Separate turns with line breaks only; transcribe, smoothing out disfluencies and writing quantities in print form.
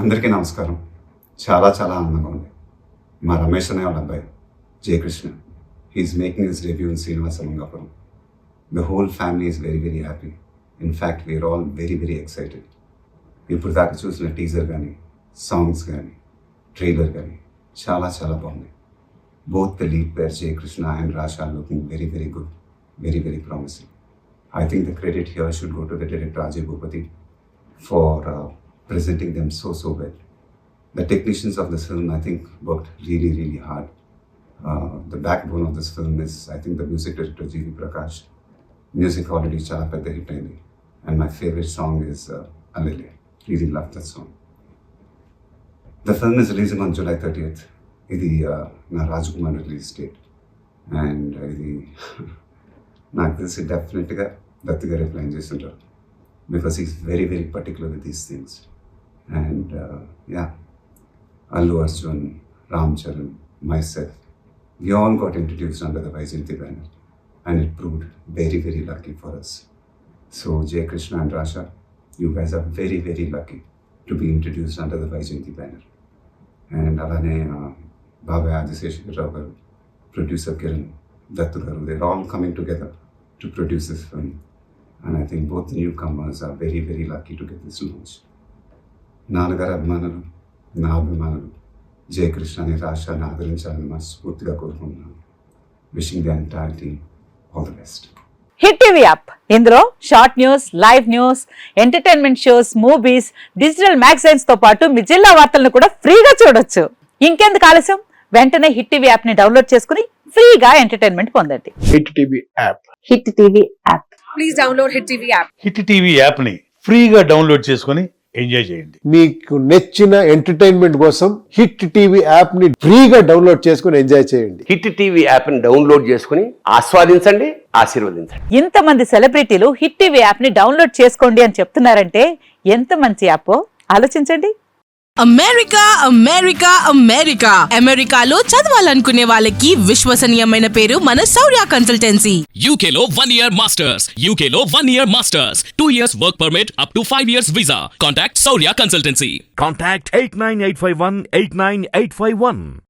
అందరికీ నమస్కారం. చాలా చాలా ఆనందంగా ఉంది. మా రమేష్ అనే వాళ్ళ అబ్బాయి Jayakrishna, he is making his debut in Srinivasa Mangapuram. The whole family is very very happy. In fact we are all very very excited. ఇప్పుడు దాకా చూసిన టీజర్ కానీ, సాంగ్స్ కానీ, ట్రైలర్ కానీ చాలా చాలా బాగున్నాయి. Both the lead pair Jayakrishna and Rasha looking very very good, very very promising. I think the credit here should go to the director Ajay Bhupati for presenting them so well. The technicians of this film, I think, worked really, really hard. The backbone of this film is, I think, the music director G.V. Prakash. Music already chala pedda hit ayindi. And my favorite song is Alele. Really love that song. The film is releasing on July 30th. Idi na Rajkumar release date. And idi నాకు తెలిసి డెఫినెట్గా దత్తు గారే plan చేస్తుంటారు, because is very very particular with these things. And Allu Arjun, Ram Charan, myself, we all got introduced under the Vaijayanti banner, and it proved very very lucky for us. So Jay Krishna and Rasha, you guys are very very lucky to be introduced under the Vaijayanti banner. And alane Baba Adiseshwar Rao garu, producer Kiran, Dattu garu, they're all coming together to produce this film, and I think both the newcomers are very very lucky to get this launch. నాన్నగారు అభిమానులు, నా అభిమానులు జయకృష్ణని, రాషాని ఆదరించాలని మనస్ఫూర్తిగా కోరుకుంటున్నాను. Wishing the entire team all the best.
Hit TV app, ఇందులో short news, live news, entertainment shows, movies, digital magazines తో పాటు మీ జిల్లా వార్తలను కూడా ఫ్రీగా చూడొచ్చు. ఇంకెందుకు ఆలస్యం, వెంటనే హిట్ టీవీ యాప్ ని డౌన్లోడ్ చేసుకుని ఫ్రీగా ఎంటర్టైన్మెంట్ పొందండి.
Hit TV app,
hit TV app,
please download hit TV app.
Hit TV app ని ఫ్రీగా డౌన్లోడ్ చేసుకుని ఎంజాయ్ చేయండి.
మీకు నచ్చిన ఎంటర్టైన్మెంట్ కోసం హిట్ టీవీ యాప్ ని ఫ్రీగా డౌన్లోడ్ చేసుకుని ఎంజాయ్ చేయండి.
హిట్ టీవీ యాప్ ని డౌన్లోడ్ చేసుకుని ఆస్వాదించండి, ఆశీర్వదించండి.
ఇంతమంది సెలబ్రిటీలు హిట్ టీవీ యాప్ ని డౌన్లోడ్ చేసుకోండి అని చెప్తున్నారంటే ఎంత మంచి యాప్ ఆలోచించండి.
అమెరికా అమెరికా అమెరికా అమెరికాలో చదవాలనుకునే వాళ్ళకి విశ్వసనీయమైన పేరు మన శౌర్య కన్సల్టెన్సీ.
UK లో 1 year masters, UK లో 1 year masters, 2 years work permit up to 5 years visa. Contact Saurya Consultancy.
Contact 89851 89851.